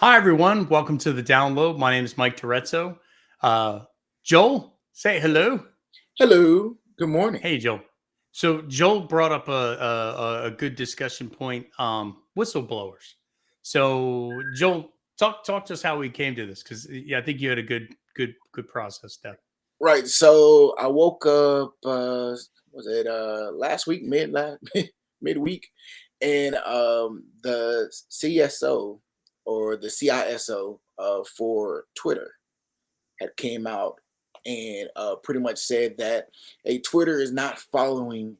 Hi, everyone. Welcome to the download. My name is Mike Torezzo. Uh, Joel, say hello. Hello. Good morning. Hey, Joel. So Joel brought up a good discussion point. Whistleblowers. So Joel, talk to us how we came to this because yeah, I think you had a good process there. Right. So I woke up was it last week, midweek, and the CSO or the CISO for Twitter had came out and pretty much said that Twitter is not following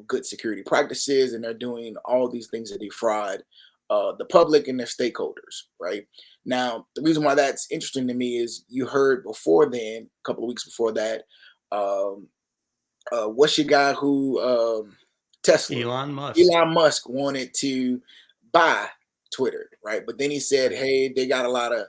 good security practices, and they're doing all these things to defraud the public and their stakeholders. Right now, the reason why that's interesting to me is you heard before then, a couple of weeks before that, um, what's your guy who Tesla, Elon Musk. Elon Musk wanted to buy Twitter, right? But then he said, hey, they got a lot of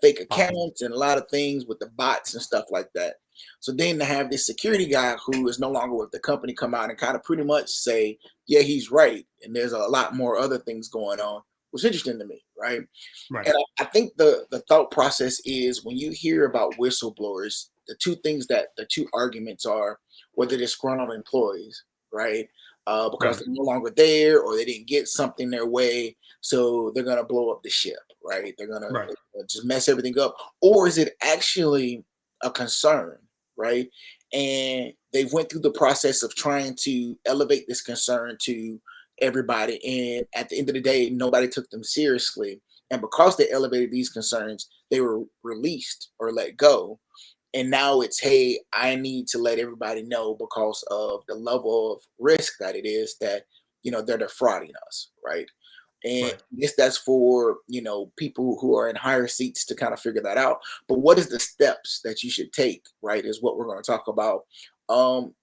fake Bots. accounts and a lot of things with the bots and stuff like that. So then to have this security guy who is no longer with the company come out and kind of pretty much say, yeah, he's right, and there's a lot more other things going on, was interesting to me, right? Right. And I think the thought process is when you hear about whistleblowers, the two arguments are whether they're disgruntled employees, right? Because Right. they're no longer there or they didn't get something their way, so they're gonna blow up the ship, right? They're gonna Right. just mess everything up, or is it actually a concern, right? And they went through the process of trying to elevate this concern to everybody, and at the end of the day, nobody took them seriously. And because they elevated these concerns, they were released or let go. And now it's, hey, I need to let everybody know because of the level of risk that it is that they're defrauding us, right? And Right. I guess that's for people who are in higher seats to kind of figure that out. But what is the steps that you should take, right? Is what we're going to talk about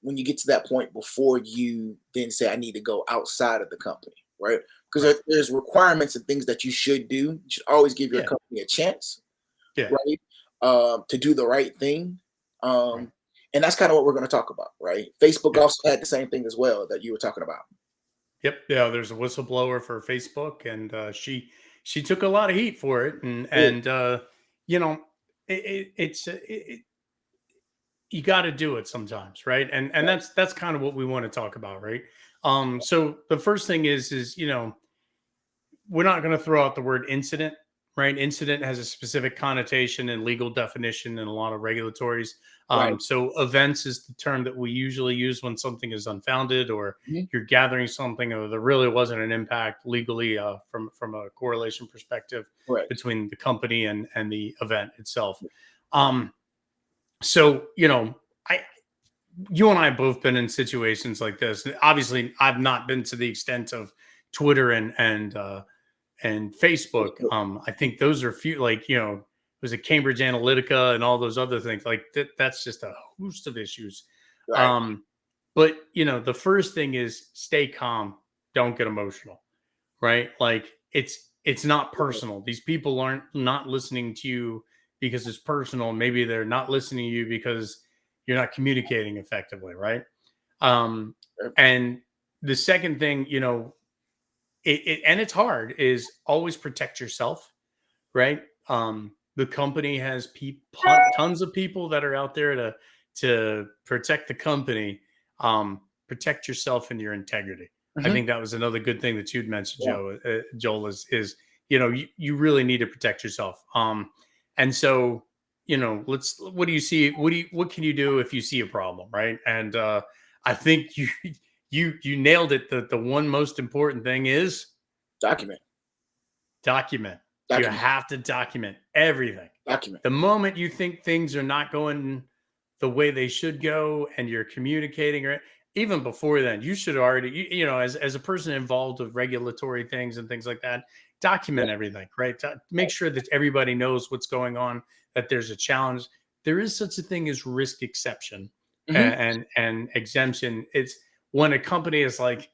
when you get to that point before you then say I need to go outside of the company, right? Because Right. there's requirements and things that you should do. You should always give your Yeah. company a chance, Yeah. right? To do the right thing. Right. And that's kind of what we're going to talk about, right? Facebook Yep. also had the same thing as well that you were talking about. Yep. Yeah. There's a whistleblower for Facebook, and she took a lot of heat for it, Yeah. you know, it's you got to do it sometimes, right? And that's kind of what we want to talk about, right? So the first thing is we're not going to throw out the word incident, right? Incident has a specific connotation and legal definition and a lot of regulatories. Right. So events is the term that we usually use when something is unfounded or Mhm. you're gathering something or there really wasn't an impact legally from a correlation perspective Correct. between the company and the event itself. Um, so I you and I have both been in situations like this. Obviously, I've not been to the extent of Twitter and Facebook. I think those are few, like, was it Cambridge Analytica and all those other things like that. That's just a host of issues. Right. Um, but the first thing is stay calm. Don't get emotional, right? Like it's not personal. These people aren't not listening to you because it's personal. Maybe they're not listening to you because you're not communicating effectively, right? Um, Right. and the second thing, and it's hard, is always protect yourself, right? The company has tons of people that are out there to protect the company. Protect yourself and your integrity. I Mhm. think that was another good thing that you'd mentioned, Yeah. Joel, is you really need to protect yourself. And so let's what do you see? What can you do if you see a problem, right? And I think you nailed it. The one most important thing is Document. document. You Document. have to document everything. Document. The moment you think things are not going the way they should go and you're communicating, or even before then, you should already, as a person involved with regulatory things and things like that, Yeah. document everything, right? To make sure that everybody knows what's going on, that there's a challenge. There is such a thing as risk exception Mhm. and exemption. It's when a company is like,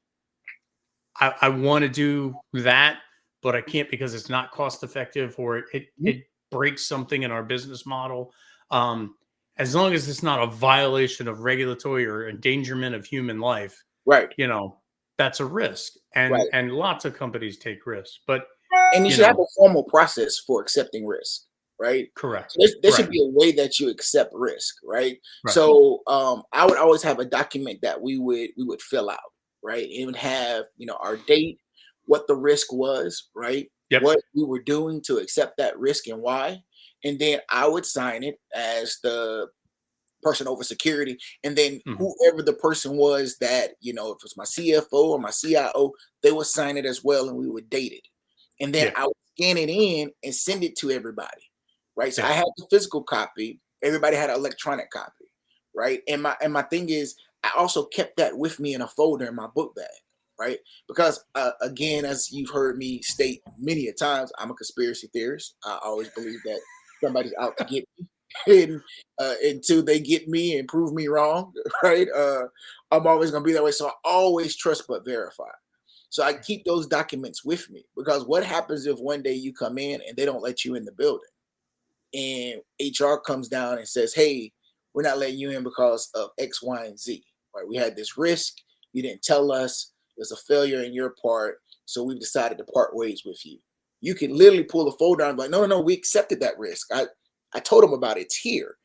I want to do that, but I can't because it's not cost effective or it Mhm. it breaks something in our business model. Um, as long as it's not a violation of regulatory or endangerment of human life, Right. you know, that's a risk. And Right. and lots of companies take risks. But And you You should have know, a formal process for accepting risk, right? correct. So there should Right. be a way that you accept risk, right? Right. So I would always have a document that we would fill out, right? It would have, our date, what the risk was, right? Yep. What we were doing to accept that risk and why. And then I would sign it as the person over security. And then Mhm. whoever the person was that, if it was my CFO or my CIO, they would sign it as well and we would date it. And then Yeah. I would scan it in and send it to everybody. Right. So Yeah. I had the physical copy, everybody had an electronic copy. Right. And my thing is I also kept that with me in a folder in my book bag. Right. Because again, as you've heard me state many a times, I'm a conspiracy theorist. I always believe that somebody's out to get me. And until they get me and prove me wrong, right? I'm always gonna be that way. So I always trust but verify. So I keep those documents with me because what happens if one day you come in and they don't let you in the building and HR comes down and says, "Hey, we're not letting you in because of X, Y, and Z. Right? We had this risk. You didn't tell us. There's a failure in your part, so we've decided to part ways with you." You can literally pull the folder out and be like, "No, no, no, we accepted that risk. I told them about it. It's here."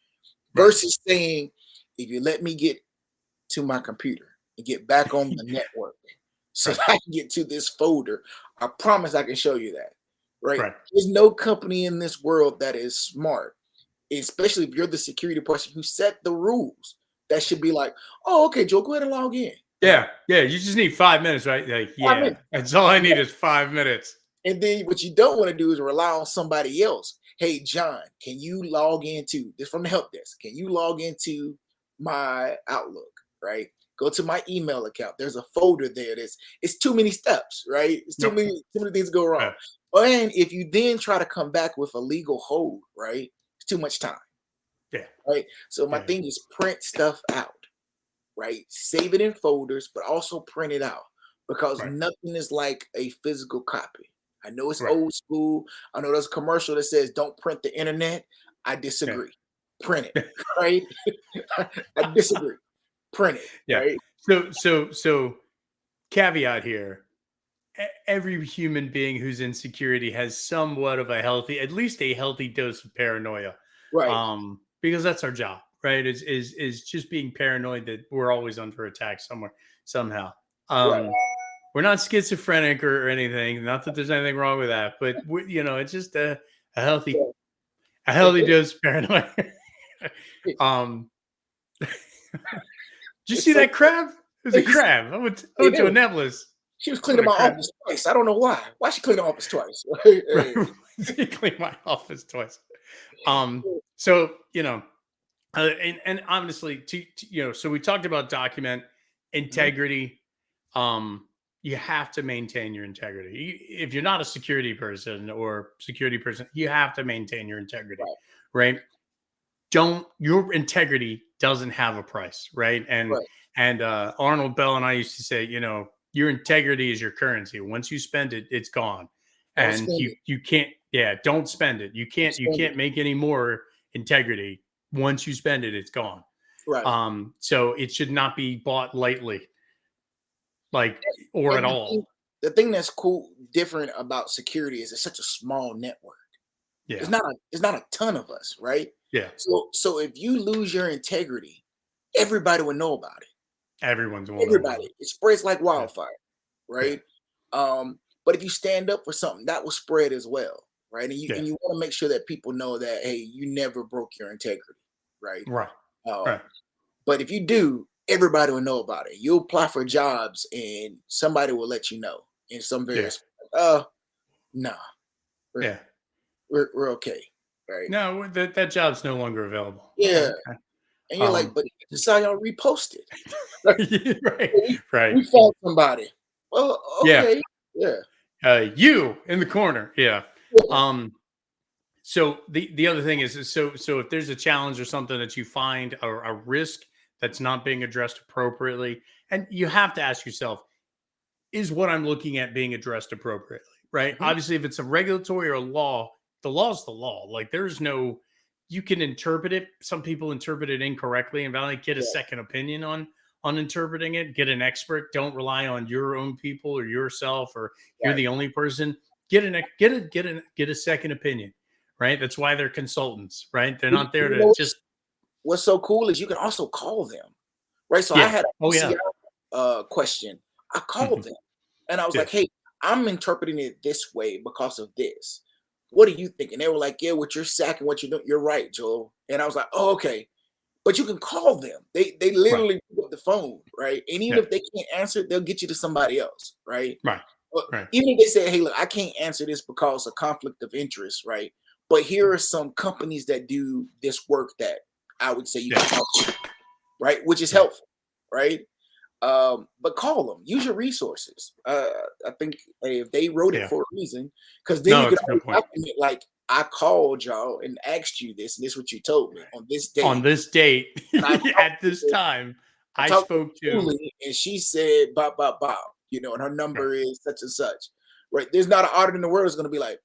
Right. Versus saying, "If you let me get to my computer and get back on the network so Right. that I can get to this folder, I promise I can show you that." Right? Right. There's no company in this world that is smart, especially if you're the security person who set the rules. That should be like, "Oh, okay, Joe, go ahead and log in." Yeah. Yeah. You just need 5 minutes, right? Like, I yeah. mean, That's all I yeah. need is 5 minutes. And then what you don't want to do is rely on somebody else. "Hey, John, can you log into this from the help desk? Can you log into my Outlook?" Right? Go to my email account. There's a folder there. It's too many steps, right? It's too Nope. many things go wrong. Yeah. And if you then try to come back with a legal hold, right? It's too much time, Yeah. right? So my Yeah. thing is print stuff out, right? Save it in folders, but also print it out because Right. nothing is like a physical copy. I know it's Right. old school. I know there's a commercial that says don't print the internet. I Yeah. disagree. Print it, right? I disagree. Print it, Yeah. right? So caveat here. Every human being who's in security has somewhat of a healthy, at least a healthy dose of paranoia. Right, Because that's our job, right? Is just being paranoid that we're always under attack somewhere, somehow. right. We're not schizophrenic or anything. Not that there's anything wrong with that, but it's just a healthy Yeah. a And healthy dose of paranoia. um, did you it's see so that crab? It was a crab. I went to a nebulous. she was What cleaning a my crab. office twice. I don't know why. Why she cleaning my office twice? Hey, He cleaned my office twice. So and honestly, so we talked about document mhm, integrity. You have to maintain your integrity. If you're not a security person or security person, you have to maintain your integrity, right, right? Don't Your integrity doesn't have a price, right? right. And Arnold Bell and I used to say, your integrity is your currency. Once you spend it, it's gone, Don't and spend it. you can't. Yeah, don't spend it. You Don't can't you spend it. can't make any more integrity. Once you spend it, it's gone. Right. So it should not be bought lightly, like or at And all. the thing that's cool, different about security is it's such a small network. Yeah, It's not a ton of us, right? yeah. So if you lose your integrity, everybody would know about it. Everyone's will know about Everybody. it. It spreads like Yeah, wildfire, yeah, right? But if you stand up for something, that will spread as well, right? And you yeah. and you want to make sure that people know that hey, you never broke your integrity, right? Right, right. Um, but if you do, everybody will know about it. You'll apply for jobs and somebody will let you know in some Yeah, various nah, we're yeah. we're okay, right? No, that job's no longer available. Oh, Yeah. okay. And you're like, Um, but this how y'all reposted. Right? right, We, right. we found somebody. Well, Yeah. okay. Yeah. You in the corner. Yeah. Yeah. Um, so the other thing is so if there's a challenge or something that you find or a risk that's not being addressed appropriately, and you have to ask yourself, is what I'm looking at being addressed appropriately? Right. Mhm. Obviously, if it's a regulatory or a law, the law's the law. Like there's no you can interpret it. Some people interpret it incorrectly and validate, get a Yeah. second opinion on interpreting it, get an expert. Don't rely on your own people or yourself or you're Right. the only person. get a second opinion, right? That's why they're consultants, right? They're not there You to know just what's so cool is you can also call them, right? So I yeah. had a Oh yeah. question. I called Mhm. them and I was Yeah. like, hey, I'm interpreting it this way because of this. What do you think? And they were like, yeah, what you're sacking, what you're doing, you're right, Joel. And I was like, oh, okay. But you can call them. They Right. literally pick up the phone, right? And even Yeah. if they can't answer, they'll get you to somebody else, right? Right. Or Right. even if they say, hey, look, I can't answer this because of conflict of interest, right? But here are some companies that do this work that I would say you Yeah. can talk to, right? Which is Yeah. helpful, right? But call them, use your resources. I think hey, if they wrote it Yeah. for a reason, because then No, you can it's a good always point. document like I called y'all and asked you this, and this is what you told me on this On date. this date And I talked at to this her, time, I I talked to spoke to Julie, and she said bop bop bop, and her right. number is such and such. Right? There's not an audit in the world that's going to be like,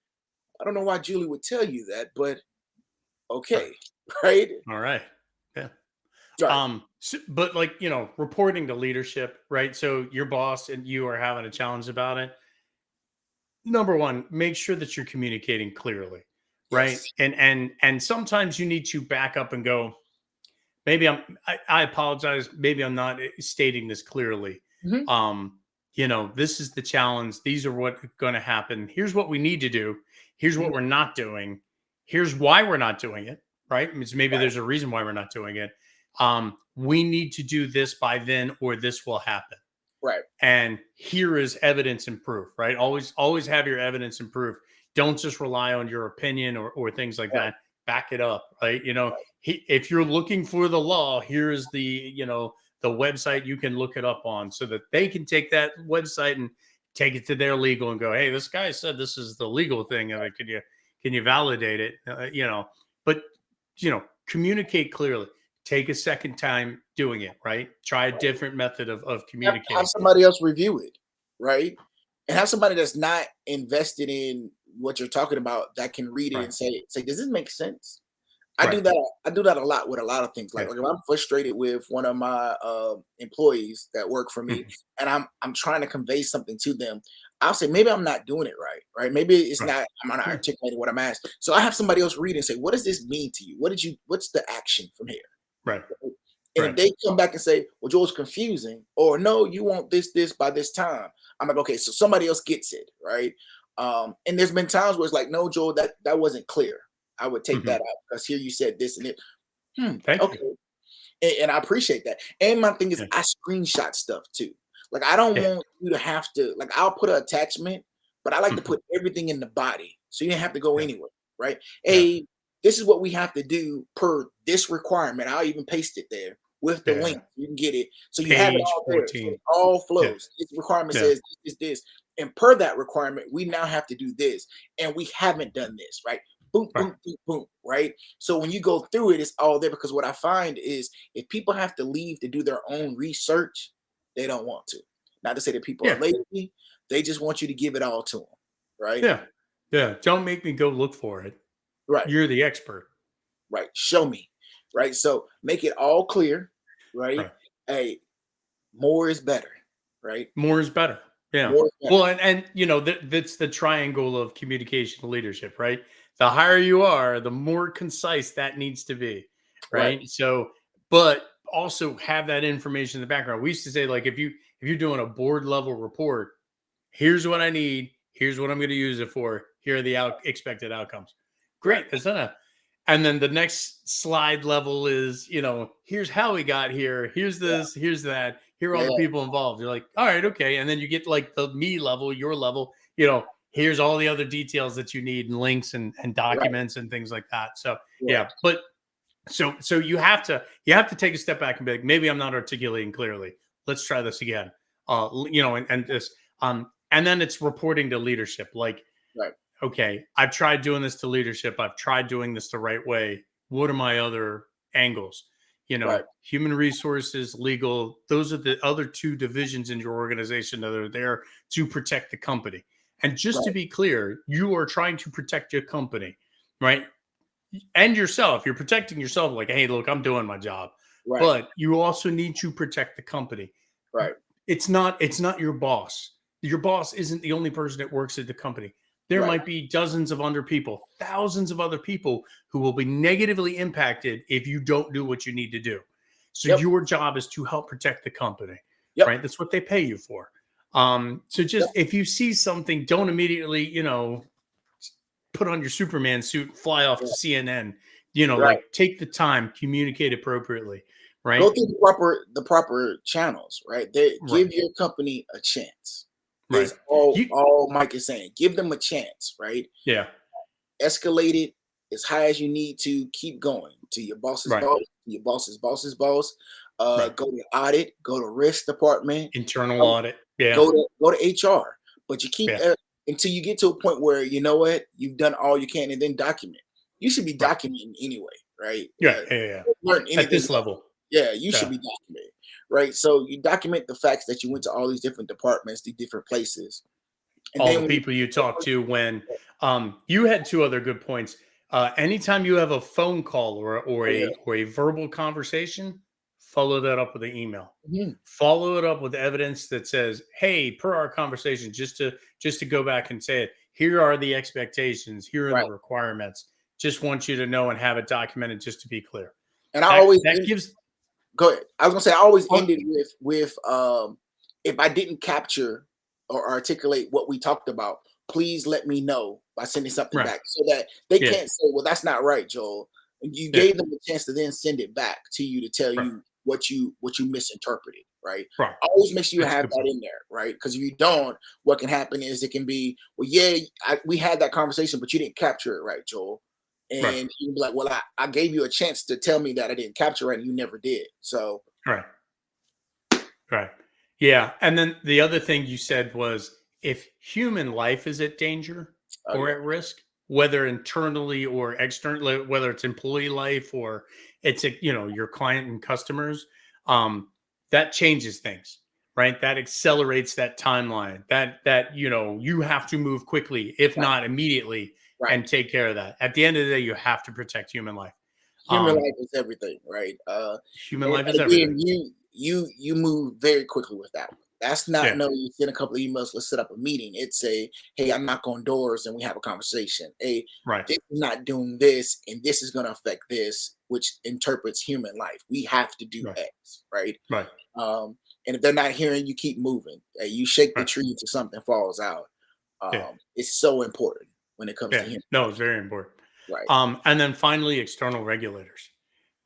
I don't know why Julie would tell you that, but Right. okay, right? All right. Yeah. Right. But like, reporting to leadership, right? So your boss and you are having a challenge about it. Number one, make sure that you're communicating clearly, right? Yes. And sometimes you need to back up and go, maybe I apologize, maybe I'm not stating this clearly. Mhm. Um, this is the challenge. These are what's going to happen. Here's what we need to do. Here's Mhm. what we're not doing. Here's why we're not doing it, right? Because maybe Right. there's a reason why we're not doing it. We need to do this by then, or this will happen. Right. And here is evidence and proof, right? Always have your evidence and proof. Don't just rely on your opinion or things like Right. that. Back it up, right? If you're looking for the law, here's the website you can look it up on, so that they can take that website and take it to their legal and go, hey, this guy said this is the legal thing of it. Can you validate it? But communicate clearly. Take a second time doing it, right? Try a Right. different method of Have communicating. somebody else review it, right? And have somebody that's not invested in what you're talking about that can read it Right. and say, does this make sense? Right. I do that a lot with a lot of things. Yeah. Like if I'm frustrated with one of my employees that work for me, Mhm. and I'm trying to convey something to them, I'll say maybe I'm not doing it right. Right? Maybe it's Right. not. I'm not Yeah. articulating what I'm asked. So I have somebody else read and say, what does this mean to you? What's the action from here? Right. And if Right. they come back and say, well, Joel's confusing, or no, you want this by this time, I'm like, okay, so somebody else gets it, right? And there's been times where it's like, no, Joel, that wasn't clear. I would take Mhm. that out because here you said this and it. Thank Okay. you. And I appreciate that. And my thing is, Yeah. I screenshot stuff too. Like, I don't Yeah. want you to have to, like, I'll put an attachment, but I like to Mhm. put everything in the body. So you didn't have to go Yeah. anywhere, right? Yeah. Hey, this is what we have to do per this requirement. I'll even paste it there with the Yeah. link. You can get it. So you have it Page all there. So it 14. all Yeah. flows. This requirement Yeah. says this. And per that requirement, we now have to do this. And we haven't done this, right? Boom, Right. boom, boom, boom, right? So when you go through it, it's all there because what I find is if people have to leave to do their own research, they don't want to. Not to say that people are Yeah. lazy, they just want you to give it all to them, right? Yeah. Yeah. Don't make me go look for it. Right, You're the expert. right. Show me, right? So make it all clear, right? Right. Hey, more is better, right? More is better. Yeah. More is better, Well, and that's the triangle of communication leadership, right? The higher you are, the more concise that needs to be, right? right? So, but also have that information in the background. We used to say, like, if you're doing a board level report, here's what I need, here's what I'm going to use it for, here are the expected outcomes. Right, Great, that's enough. And then the next slide level is, here's how we got here, here's yeah, this, here's that, here are all yeah, the yeah, people involved. You're like, all right, okay. And then you get like the me level, your level, here's all the other details that you need and links and right, documents and things like that. So right, yeah, but so you have to take a step back and be like, maybe I'm not articulating clearly. Let's try this again. And this and then it's reporting to leadership. Like, right, okay, I've tried doing this to leadership. I've tried doing this the right way. What are my other angles? right, Human resources, legal, those are the other two divisions in your organization that are there to protect the company. And just to right, be clear, you are trying to protect your company, right? And yourself. You're protecting yourself, like, hey, look, I'm doing my job. right, But you also need to protect the company. right, It's not your boss. Your boss isn't the only person that works at the company. there Right. might be dozens of other people, thousands of other people who will be negatively impacted if you don't do what you need to do. So Yep. your job is to help protect the company, Yep. right? That's what they pay you for. So Yep. just if you see something, don't immediately, put on your Superman suit, and fly off to Right. CNN. Right. Like take the time, communicate appropriately, Go right? through the proper channels, right? They Right, give your company a chance. right. Is all You, all Mike is saying. Give them a chance, right? yeah, Escalate it as high as you need to. Keep going to your boss's right, boss, to your boss's boss. right. Go to audit, go to risk department, Internal go, audit, yeah, go to HR. But you keep yeah, until you get to a point where you know what you've done all you can, and then document. You should be right, documenting anyway, right? yeah, yeah, yeah. Learn At anything. this level, Yeah, you should yeah. be documenting, right? So you document the facts that you went to all these different departments, the different places, and All the then when people you talk to when you had two other good points. Anytime you have a phone call or oh yeah, a verbal conversation, follow that up with an email. mhm, Follow it up with evidence that says, "Hey, per our conversation, just to go back and say it. Here are the expectations. Here are the right. requirements. Just want you to know and have it documented. Just to be clear, And I that always that gives go ahead. I was gonna say I always oh, ended with if I didn't capture or articulate what we talked about, please let me know by sending something right, back so that they yeah, can't say, well, that's not right, Joel. And you yeah, gave them a chance to then send it back to you to tell right, you what you misinterpreted, right? right. Always make sure you That's a have good that point. in there, right? Because if you don't, what can happen is it can be, well, yeah, we had that conversation, but you didn't capture it right, Joel. Right, And you can be like, well, I gave you a chance to tell me that I didn't capture it, and you never did. So, right. Right. Yeah. And then the other thing you said was if human life is at danger oh or yeah, at risk, whether internally or externally, whether it's employee life or it's your client and customers, that changes things, right? That accelerates that timeline. You have to move quickly, if right, not immediately, right. and take care of that. At the end of the day, you have to protect human life. Human Um, life is everything, right? Human And life is again, everything. you move very quickly with that one. That's not Yeah. no. You send a couple of emails. Let's set up a meeting. It's a hey, I knock on doors and we have a conversation. Hey, Right. this is not doing this, and this is going to affect this, which interprets human life. We have to do Right. X, right? Right. Um, and if they're not hearing, you keep moving. You shake the Right. tree until something falls out. Yeah. It's so important when it comes to Yeah, human no, it's life, very important. right? And then finally, external regulators,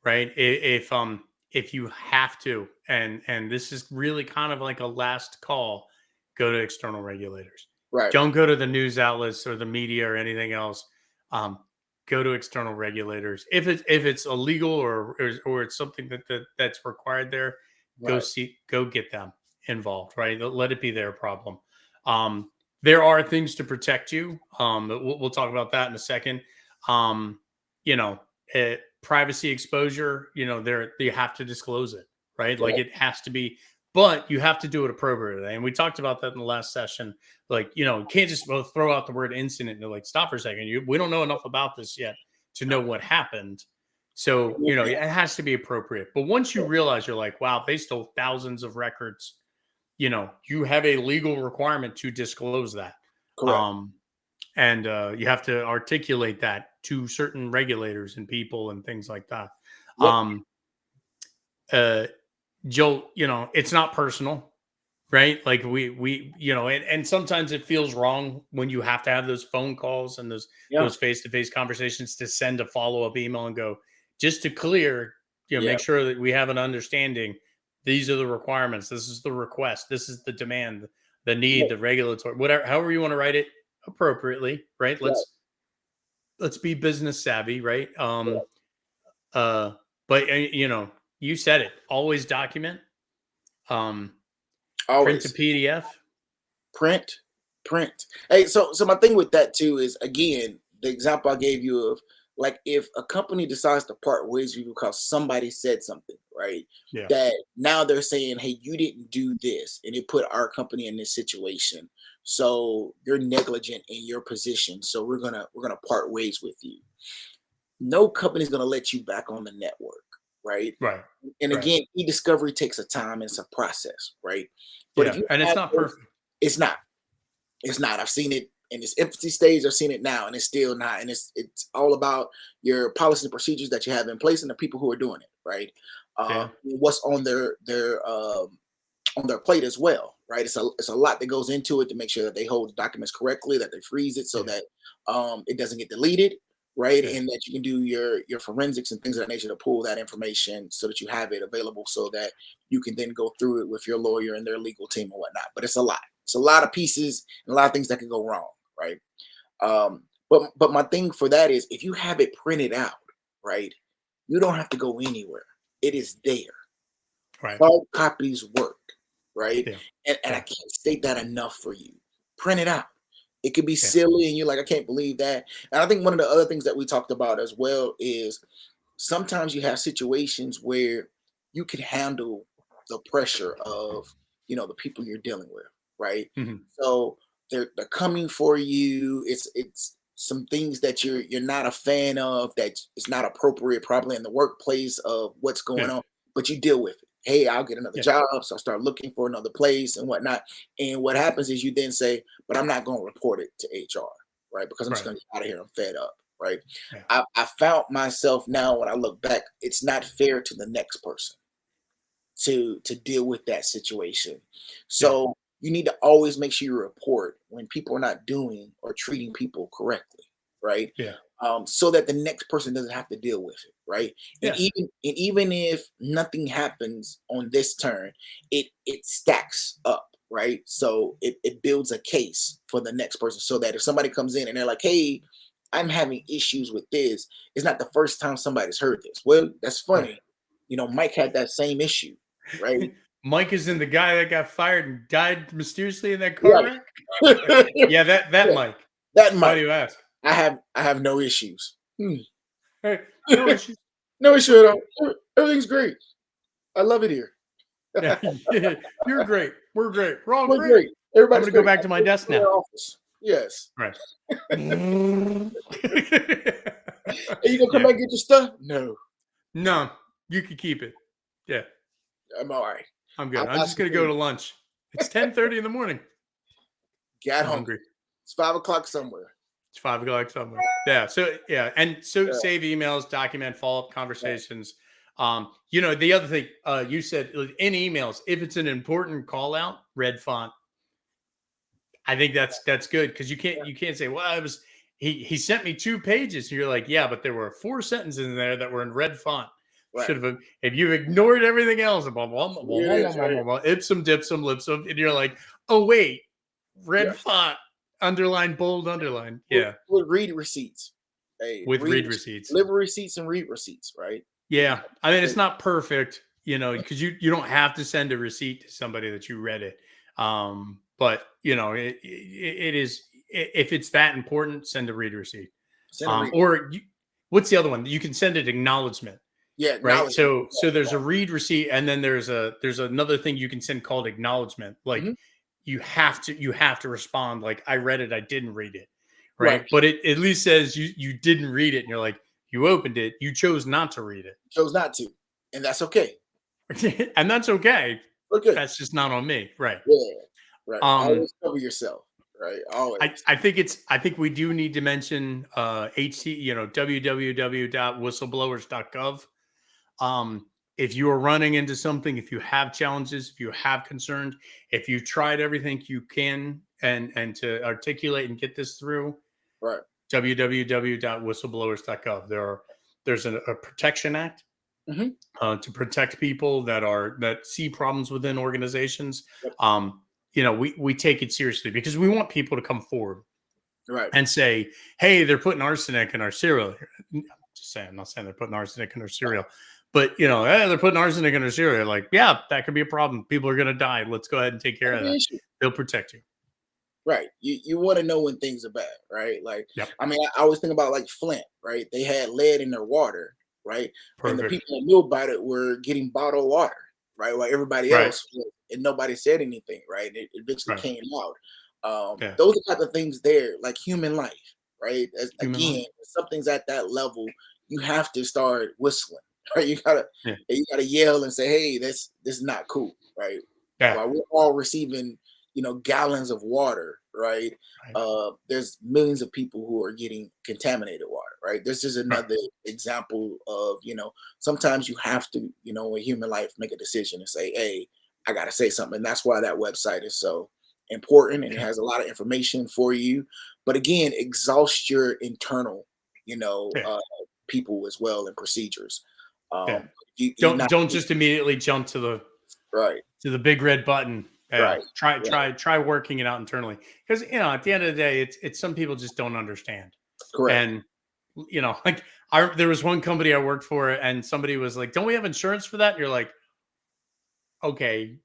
right? If you have to, and this is really kind of like a last call, go to external regulators. Right. Don't go to the news outlets or the media or anything else. Um, Go to external regulators. If it's illegal or it's something that's required there, Right. go get them involved, right? Let it be their problem. Um, there are things to protect you. We'll talk about that in a second. Um, you know, Privacy exposure. There you have to disclose it, right? Like Right. it has to be, but you have to do it appropriately. And we talked about that in the last session. Like you can't just throw out the word incident and like stop for a second. We don't know enough about this yet to know what happened. So Yeah. it has to be appropriate. But once you realize you're like, wow, they stole thousands of records, you have a legal requirement to disclose that. Correct. Um, and you have to articulate that to certain regulators and people and things like that. Yep. Um, uh, Joe, it's not personal, right? Like and sometimes it feels wrong when you have to have those phone calls and Yeah. those face-to-face conversations to send a follow-up email and go, just to clear, Yeah. make sure that we have an understanding. These are the requirements. This is the request. This is the demand, the need, Right. the regulatory, whatever, however you want to write it appropriately, right? Right. Let's be business savvy, right? Right. Uh, but you said it. Always document. Um, Print a Always PDF. print, print. Hey, so my thing with that too is again the example I gave you of like if a company decides to part ways with you because somebody said something, right? Yeah. That now they're saying, hey, you didn't do this, and it put our company in this situation. So you're negligent in your position. So we're gonna part ways with you. No company's gonna let you back on the network, right? Right. And Right. again, e-discovery takes a time, it's a process, right? But if Yeah. you And it's have not those, perfect. it's not. It's not. I've seen it in its infancy stage. I've seen it now, and it's still not. And it's all about your policies and procedures that you have in place and the people who are doing it, right? Yeah. What's on their plate as well, right? It's a lot that goes into it to make sure that they hold the documents correctly, that they freeze it so that it doesn't get deleted, right? Yeah. And that you can do your forensics and things of that nature to pull that information so that you have it available so that you can then go through it with your lawyer and their legal team and whatnot. But it's a lot. It's a lot of pieces and a lot of things that can go wrong, right? But my thing for that is if you have it printed out, right, you don't have to go anywhere. It is there. Right. Hard copies work, right? Yeah. And I can't state that enough for you. Print it out. It could be Yeah. silly, and you're like, I can't believe that. And I think one of the other things that we talked about as well is sometimes you have situations where you can handle the pressure of the people you're dealing with, right? Mhm. So they're coming for you. It's some things that you're not a fan of, that is not appropriate probably in the workplace of what's going Yeah. on, but you deal with it. Hey, I'll get another Yeah. job, so I start looking for another place and whatnot. And what happens is you then say, but I'm not going to report it to HR, right? Because I'm just Right. going to get out of here. I'm fed up, right? Yeah. I found myself now when I look back, it's not fair to the next person to deal with that situation. So you need to always make sure you report when people are not doing or treating people correctly, right? Yeah. So that the next person doesn't have to deal with it, right? Yeah. And even if nothing happens on this turn, it stacks up, right? So it builds a case for the next person, so that if somebody comes in and they're like, "Hey, I'm having issues with this," it's not the first time somebody's heard this. Well, that's Right. funny. Mike had that same issue, right? Mike isn't the guy that got fired and died mysteriously in that car Right. wreck? Yeah, that Yeah, Mike. that Why do Mike. you ask? I have no issues. Hey, no issues. No issue at all. Everything's great. I love it here. Yeah, you're great. We're great. We're all We're great. great. I'm Everybody's gonna go great. back to my desk In now. our office. Yes. Right. And you gonna come Yeah. back and get your stuff? No, No, you can keep it. Yeah, I'm all right. I'm I good. I'm got just some gonna go food. to lunch. It's 10:30 in the morning. Get I'm hungry. hungry. It's 5 o'clock somewhere. It's 5 o'clock somewhere. Yeah. So yeah, and so Yeah. save emails, document follow-up conversations. The other thing you said in emails, if it's an important call out, red font. I think that's good because you can't say, well, it was he sent me 2 pages. And you're like, yeah, but there were 4 sentences in there that were in red font. Right. Should have if you ignored everything else, blah, blah, blah, blah, It is, blah, right? blah, blah, ipsum dipsum lipsum, and you're like, oh wait, Yeah. red font, underline, bold, underline. With, Yeah. with read receipts. Hey, With read receipts. deliver receipts and read receipts, right? Yeah. I mean, it's not perfect, because you don't have to send a receipt to somebody that you read it. But it is, if it's that important, send a read receipt. Send a read. What's the other one? You can send an acknowledgement. Yeah, Right. acknowledgement. So there's a read receipt, and then there's another thing you can send called acknowledgement. Like Mhm. you have to respond like, I read it, I didn't read it. Right. Right. But it at least says you didn't read it, and you're like, you opened it, you chose not to read Chose not to, and that's okay. it. And that's okay. Okay. That's just not on me. Right. Yeah. Right. Um Always cover yourself. Right. Always. I think we do need to mention www.whistleblowers.gov. If you are running into something, if you have challenges, if you have concerns, if you tried everything you can and to articulate and get this through, Right. www.whistleblowers.gov. There's a protection act Mhm. to protect people that see problems within organizations. Yep. We take it seriously because we want people to come forward Right. and say, hey, they're putting arsenic in our cereal. I'm just saying, I'm not saying they're putting arsenic in our cereal, but hey, they're putting arsenic in our cereal. Like, yeah, that could be a problem. People are going to die. Let's go ahead and take care of that. They'll protect you. Right. You want to know when things are bad, right? Like, Yep. I mean, I always think about like Flint, right? They had lead in their water, right? And the Perfect. people that knew about it were getting bottled water, right? While everybody Right. else, and nobody said anything, right? And it eventually Right. came out. Yeah. Those are type of things there, like human life, right? Human Again, life. if something's at that level, you have to start whistling, right? You Yeah. gotta yell and say, hey, this is not cool, right? Yeah. While we're all receiving, gallons of water, right? Right. There's millions of people who are getting contaminated water, right? This is Right. another example of, sometimes you have to, in human life, make a decision and say, hey, I got to say something. And that's why that website is so important, and it Yeah. has a lot of information for you. But again, exhaust your internal, Yeah. people as well, and procedures. Yeah. You Don't not don't just immediately jump right, to the big red button. Yeah. right, Try right, try working it out internally. Because at the end of the day, it's some people just don't understand. correct. And like there was one company I worked for, and somebody was like, "Don't we have insurance for that?" And you're like, okay,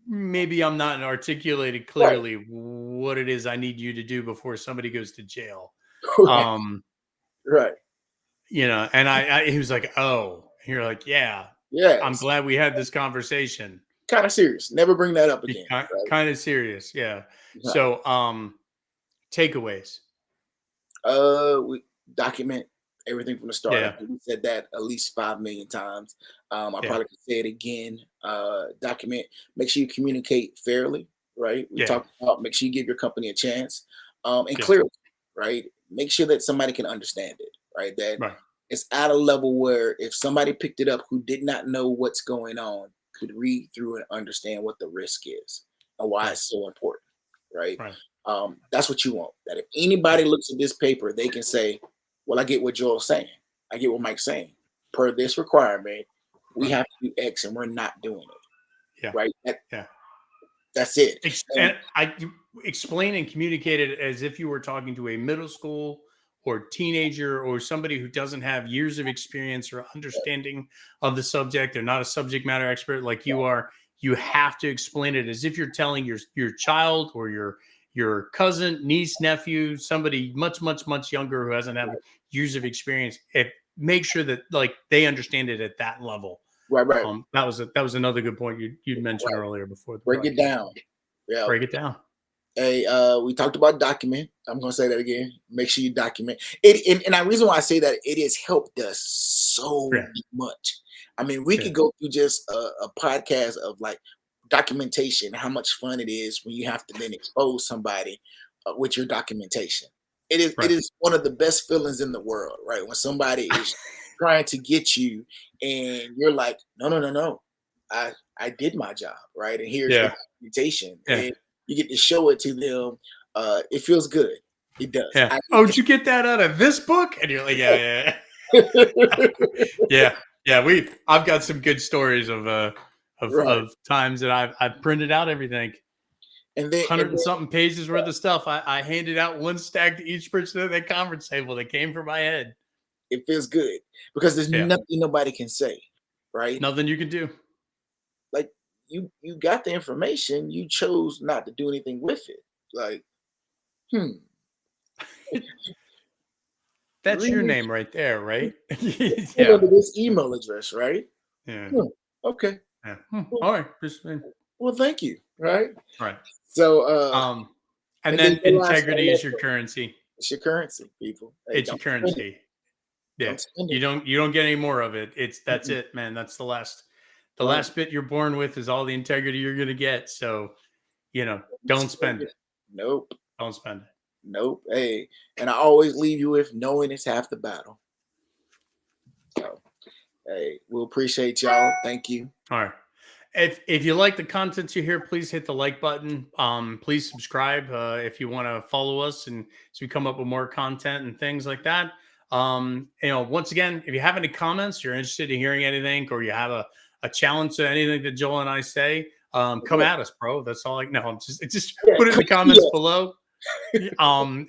maybe I'm not articulated Right, clearly what it is I need you to do before somebody goes to jail. correct, Um, right. and he was like, "Oh," and you're like, "Yeah, I'm Yes, glad we had this conversation." kind of serious. Never bring that up Be again. Right? kind of serious, yeah. Right. So, takeaways, We document everything from the start. I yeah, think we said that at least 5 million times. I yeah, probably could say it again. Document. Make sure you communicate fairly. Right. We yeah, talked about make sure you give your company a chance, and yeah, clearly. Right. Make sure that somebody can understand it. Right. That right, it's at a level where if somebody picked it up who did not know what's going on, could read through and understand what the risk is and why right, it's so important. Right. right, That's what you want. That if anybody yeah, looks at this paper, they can say, "Well, I get what Joel's saying. I get what Mike's saying. Per this requirement, we right, have to do X, and we're not doing it. yeah, Right? yeah. That's it." And And you explain and communicate it as if you were talking to a middle school or teenager or somebody who doesn't have years of experience or understanding of the subject. They're not a subject matter expert like you are. You have to explain it as if you're telling your child or your cousin, niece, nephew, somebody much younger who hasn't had years of experience. Make sure that like they understand it at that level. right, right, That was another good point you'd mentioned right. earlier before the Break it broadcast. down. Yeah. Break it down. Hey, we talked about document. I'm gonna say that again. Make sure you document it. And the reason why I say that it has helped us so Yeah, much. I mean, we yeah, could go through just a podcast of like documentation, how much fun it is when you have to then expose somebody with your documentation. It right. is one of the best feelings in the world, right? When somebody is trying to get you and you're like, no, no, no, no. I did my job, right? And here's the Yeah, documentation. yeah, And you get to show it to them. It feels good. It does. yeah. Oh, did you get that out of this book? And you're like, yeah, yeah, yeah. I've got some good stories of Right. times that I've printed out everything, And hundred and then something pages worth of stuff. I handed out one stack to each person at that conference table that came from my head. it feels good because there's Yeah, nothing nobody can say, right? nothing you can do. Like you got the information, you chose not to do anything with it. Like, hmm, That's your read name right there, right? under Yeah, this email address, right? yeah, Hmm, okay. yeah. Well, All right, well, thank you. Right. all right. So Um, and and then then your last integrity is your currency. it's your currency, people. Hey, It's your don't spend it. currency. Yeah. Don't spend it. You don't get any more of it. That's Mm-mm. it, man. That's the Right. last bit you're born with is all the integrity you're gonna get. So, don't Spend spend it. it. Nope. Don't spend it. Nope. Hey, and I always leave you with knowing it's half the battle. So hey, we'll appreciate y'all. Thank you. All right. If you like the content you hear, please hit the like button. Please subscribe if you want to follow us and so we come up with more content and things like that. Once again, if you have any comments, you're interested in hearing anything, or you have a challenge to anything that Joel and I say, come Yeah, at us, bro. That's all I know. I'm just yeah, put it in the comments yeah, below.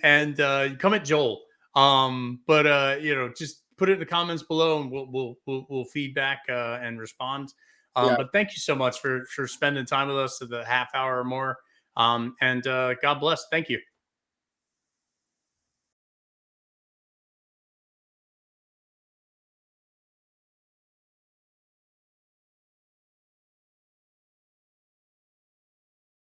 And come at Joel. But just put it in the comments below, and we'll feedback and respond. yeah. But thank you so much for spending time with us for the half hour or more. And God bless. Thank you.